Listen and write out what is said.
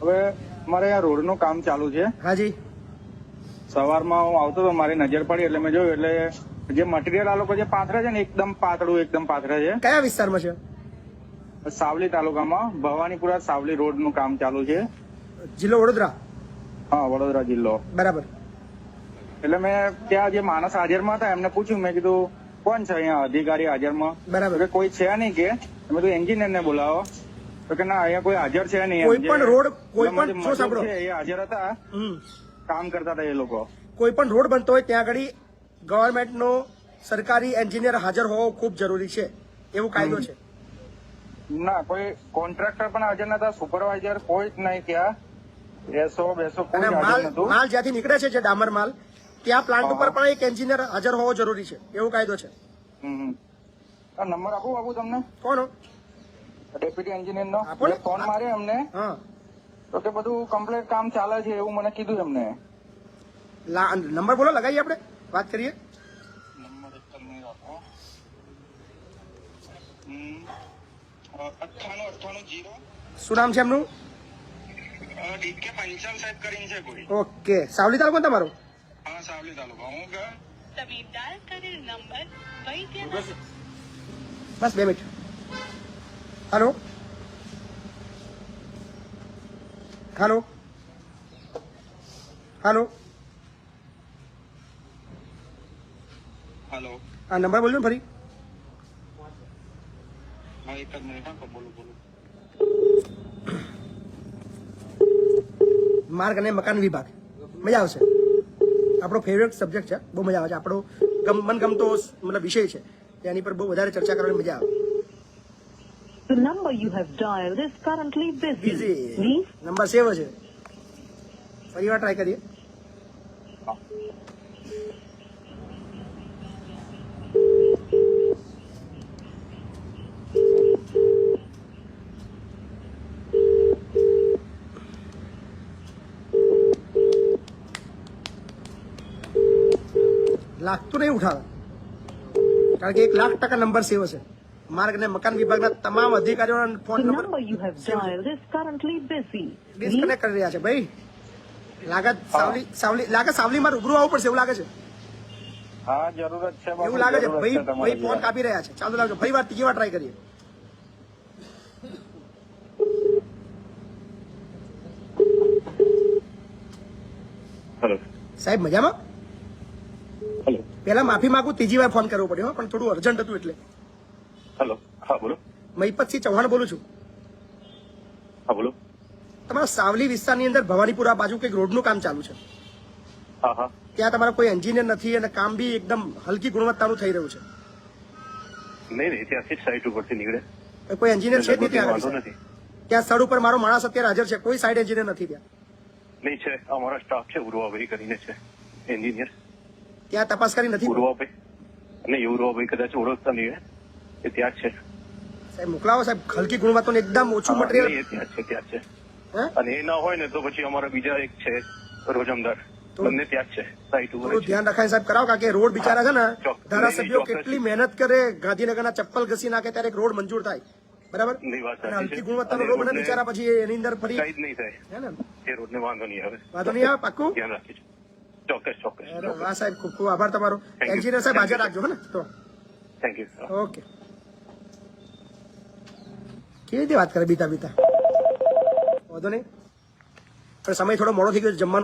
હવે મારે આ રોડ નું કામ ચાલુ છે. હાજી. સવારમાં હું આવતો હતો, મારી નજર પડી એટલે મેં જોયું. એટલે જે મટીરિયલ આ લોકો જે પાથરે છે ને એકદમ પાથરે છે. કયા વિસ્તારમાં છે? સાવલી તાલુકામાં ભવાનીપુરા સાવલી રોડ નું કામ ચાલુ છે. જિલ્લો વડોદરા? હા, વડોદરા જિલ્લો. બરાબર. એટલે મેં ત્યાં જે માણસ હાજરમાં હતા એમને પૂછ્યું, મેં કીધું કોણ છે અહીંયા અધિકારી હાજરમાં? બરાબર. કે કોઈ છે નહીં. કે મેં કીધું એન્જિનિયર ને બોલાવો. તો કે ના, અહીંયા કોઈ હાજર છે નહીં. કોઈ પણ રોડ, કોઈ પણ જો સાંભળો, એ હાજર હતા, કામ કરતા હતા એ લોકો. કોઈ પણ રોડ બનતો હોય ત્યાં આગળ ગવર્મેન્ટ નો સરકારી એન્જિનિયર હાજર હોવો ખૂબ જરૂરી છે, એવું કાયદો છે. ના, કોઈ કોન્ટ્રાક્ટર પણ હાજર નતા, સુપરવાઇઝર કોઈ જ નહીં. ત્યાં એસો બેસો કોઈ હાજર નતું. માલ જ્યાંથી નીકળે છે, જે ડામર માલ, ત્યાં પ્લાન્ટ ઉપર પણ એક એન્જિનિયર હાજર હોવો જરૂરી છે, એવું કાયદો છે. નંબર આપું તમને? કોનો? ડેપ્યુટી એન્જિનિયર નો. ફોન મારે અમને, તો કે બધું કમ્પ્લીટ કામ ચાલે છે એવું મને કીધું એમને. નંબર બોલો, લગાવીએ, આપણે વાત કરીએ. નંબર એક તમને રાખો. 98 શું નામ છે એમનું? ડીકે પંચાલ સાહેબ કરીને છે કોઈ. ઓકે. સાવલી તાલુકો તમારો? હા, સાવલી તાલુકો. હું બસ 2 minute. Hello hello hello. Hello. આ નંબર બોલજો ને ફરી. હા, એક જ મિનિટ. બોલું. માર્ગ અને મકાન વિભાગ. મજા આવશે. આપણો ફેવરેટ સબ્જેક્ટ છે, બહુ મજા આવે છે. આપણો મનગમતો મતલબ વિષય છે, એની પર બહુ વધારે ચર્ચા કરવાની મજા આવે. The number you have dialed is currently busy. Please. Number save છે. ફરી વાર ટ્રાય કરીએ. લાગતું નહીં ઉઠાવે, કારણ કે 1,00,000% નંબર સેવ છે. માર્ગ અને મકાન વિભાગના તમામ અધિકારીઓના ફોન નંબર ડિસ્કનેક્ટ કરી રહ્યા છે. ભાઈ લાગે સાવલીમાં રૂબરૂ આવવું પડશે એવું લાગે છે. હા, જરૂરત છે. એવું લાગે છે. ભાઈ ફોન કાપી રહ્યા છે. ચાલુ લાવજો. ફરી વાર, ત્રીજી વાર ટ્રાય કરીએ. હેલો સાહેબ, મજામાં? હેલો. પેલા માફી માંગુ, ત્રીજી વાર ફોન કરવો પડ્યો, પણ થોડું અર્જન્ટ હતું એટલે. હેલો. હા, બોલો. મહિપતસિંહ ચૌહાણ બોલું છું. હા, બોલો. તમારા સાવલી વિસ્તારની અંદર ભવાનીપુરા બાજુ કંઈક રોડનું કામ ચાલુ છે. હા. ત્યાં તમારા કોઈ એન્જિનિયર નથી અને કામ બી એકદમ હલકી ગુણવત્તાનું થઈ રહ્યું છે. નહીં, ત્યાંથી જ સાઈટ ઉપરથી નીકળે. કોઈ એન્જિનિયર છે જ નહીં ત્યાં? ત્યાં સ્થળ ઉપર મારો માણસ અત્યારે હાજર છે, કોઈ સાઈડ એન્જિનિયર નથી ત્યાં? નહીં છે, અમારા સ્ટાફ છે, ઉર્વાભાઈ કરીને છે એન્જિનિયર. ત્યાં તપાસ કરી નથી? ઉર્વાભાઈ કદાચ ઓળખતા નહીં, એ ત્યાં જ છે. સાહેબ મોકલાવો સાહેબ, હલકી ગુણવત્તાનું એકદમ ઓછું મટીરિયલ. ત્યાં છે. અને એ ના હોય ને તો પછી અમારા બીજા એક છે રોજમદાર, બંને ત્યાં જ છે સાઈટ ઉપર. ધ્યાન રખાય સાહેબ કરાવો, કારણ કે રોડ બિચારા છે ને, ધારાસભ્યો કેટલી મહેનત કરે, ગાંધીનગરના ચપ્પલ ઘસી નાખે ત્યારે એક રોડ મંજૂર થાય. બરાબર? હલકી ગુણવત્તાનો રોડ બને બિચારા, પછી એની અંદર ફરી કઈ જ નહીં થાય. એ રોડને વાંધો નહીં આવે. વાંધો નહીં આવે, પાક્કું ધ્યાન રાખીશું. ચોક્કસ. વાહ સાહેબ, ખૂબ ખૂબ આભાર તમારો. એન્જિનિયર સાહેબ હાજર રાખજો ને તો. Thank you. ઓકે. કેવી રીતે વાત કરે બીતા વાંધો નહીં. સમય થોડો મોડો થઈ ગયો જમવાનું.